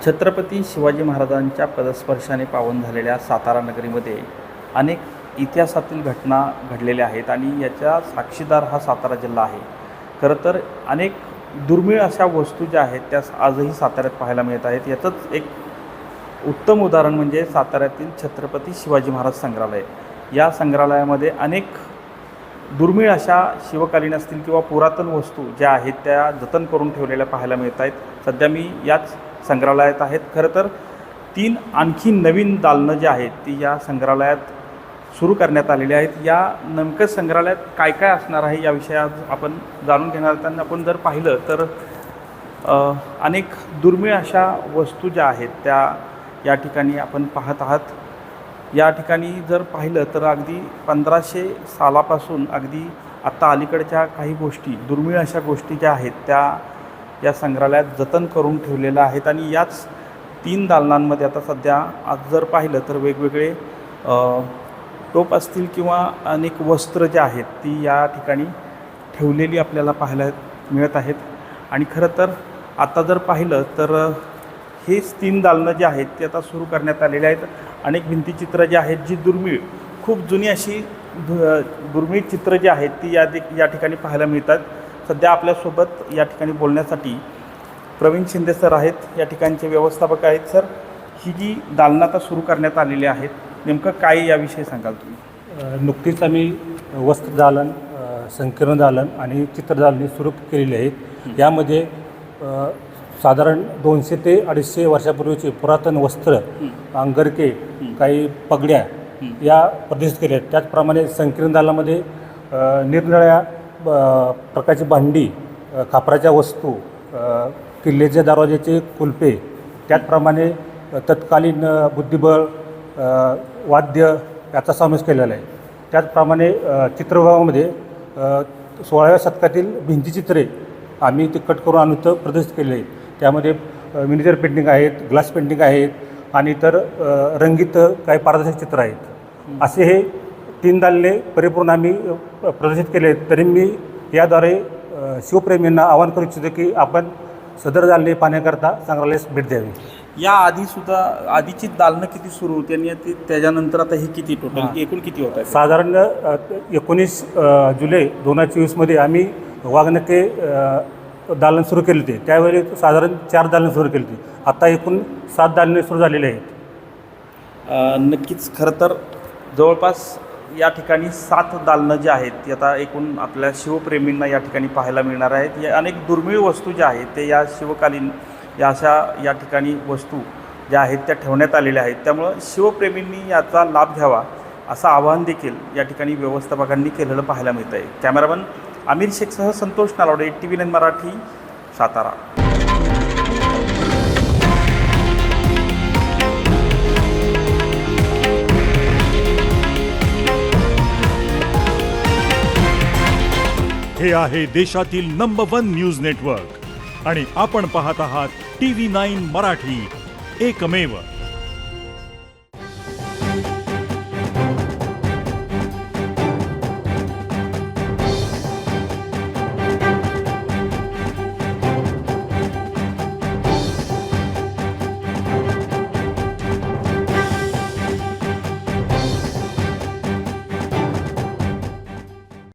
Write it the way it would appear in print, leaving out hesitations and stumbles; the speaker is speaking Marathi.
छत्रपती शिवाजी महाराजांच्या पदस्पर्शाने पावन झालेल्या सातारा नगरीमध्ये अनेक इतिहासातील घटना घडलेल्या आहेत आणि याचा साक्षीदार हा सातारा जिल्हा आहे. खरं तर अनेक दुर्मिळ अशा वस्तू ज्या आहेत त्या आजही साताऱ्यात पाहायला मिळत आहेत. याचंच एक उत्तम उदाहरण म्हणजे साताऱ्यातील छत्रपती शिवाजी महाराज संग्रहालय. या संग्रहालयामध्ये अनेक दुर्मिळ अशा शिवकालीन असतील किंवा पुरातन वस्तू ज्या आहेत त्या जतन करून ठेवलेल्या पाहायला मिळत आहेत. सध्या मी याच संग्रहालयात आहेत. खरं तर 3 आणखी नवीन दालनं जी आहेत ती या संग्रहालयात सुरू करण्यात आलेली आहेत. या नेमकं संग्रहालयात काय काय असणार आहे याविषयी आज आपण जाणून घेणार आहोत. आपण जर पाहिलं तर अनेक दुर्मिळ अशा वस्तू ज्या आहेत त्या या ठिकाणी आपण पाहत आहात. या ठिकाणी जर पाहिलं तर अगदी 1500 सालापासून अगदी आत्ता अलीकडच्या काही गोष्टी दुर्मिळ अशा गोष्टी ज्या आहेत त्या या संग्रहालयात जतन करून ठेवलेल्या आहेत. आणि याच 3 दालनांमध्ये आता सध्या आज जर पाहिलं तर वेगवेगळे टोप असतील किंवा अनेक वस्त्र जे आहेत ती या ठिकाणी ठेवलेली आपल्याला पाहायला मिळत आहेत. आणि खरं तर आता जर पाहिलं तर हेच 3 दालनं जी आहेत ती आता सुरू करण्यात आलेली आहेत. अनेक भिंतीचित्र जी आहेत जी दुर्मिळ खूप जुनी अशी दुर्मिळ चित्र जी आहेत ती या ठिकाणी पाहायला मिळतात. सध्या आपल्यासोबत या ठिकाणी बोलण्यासाठी प्रवीण शिंदे सर आहेत, या ठिकाणचे व्यवस्थापक आहेत. सर, ही जी दालनं आता सुरू करण्यात आलेली आहेत नेमकं काय याविषयी सांगाल तुम्ही? नुकतीच आम्ही वस्त्रदालन, संकीर्ण दालन आणि चित्रदालने सुरू केलेली आहेत. यामध्ये साधारण 200 ते 250 वर्षापूर्वीचे पुरातन वस्त्र, अंगरके, काही पगड्या या प्रदर्शित केल्या आहेत. त्याचप्रमाणे संकीर्ण दालनामध्ये निरनिराळ्या प्रकारची भांडी, खापराच्या वस्तू, किल्ल्याच्या दरवाजाचे कुलपे, त्याचप्रमाणे तत्कालीन बुद्धिबळ, वाद्य याचा समावेश केलेला आहे. त्याचप्रमाणे चित्रविभागामध्ये 16व्या शतकातील भिंतीचित्रे आम्ही ते कट करून आणून तर प्रदर्शित केले आहे. त्यामध्ये मिनिचर पेंटिंग आहेत, ग्लास पेंटिंग आहेत आणि इतर रंगीत काही पारदर्शक चित्र आहेत. असे हे 3 दालने परिपूर्ण आम्ही प्रदर्शित केले आहेत. तरी मी याद्वारे शिवप्रेमींना आवाहन करू इच्छितो की आपण सदर दालने पाहण्याकरता संग्रहालयास भेट द्यावी. या आधीसुद्धा आधीची दालनं किती सुरू होती आणि त्याच्यानंतर आता हे किती टोटल एकूण किती होत आहे? साधारण 19 जुलै 2024 आम्ही वाघनके दालन सुरू केले होते. त्यावेळी साधारण 4 दालनं सुरू केली होती. आता एकूण 7 दालने सुरू झालेले आहेत. नक्कीच. खरं तर जवळपास या ठिकाणी 7 दालनं जी आहेत ती आता एकूण आपल्या शिवप्रेमींना या ठिकाणी पाहायला मिळणार आहेत. या अनेक दुर्मिळ वस्तू ज्या आहेत ते या शिवकालीन या ठिकाणी वस्तू ज्या आहेत त्या ठेवण्यात आलेल्या आहेत. त्यामुळं शिवप्रेमींनी याचा लाभ घ्यावा असं आवाहन देखील या ठिकाणी व्यवस्थापकांनी केलेलं पाहायला मिळतं आहे. कॅमेरामन आमिर शेखसह संतोष नालावडे, TV9 मराठी, सातारा. हे आहे देशातील नंबर 1 न्यूज नेटवर्क आणि आपण पाहत आहात TV9 मराठी, एकमेव.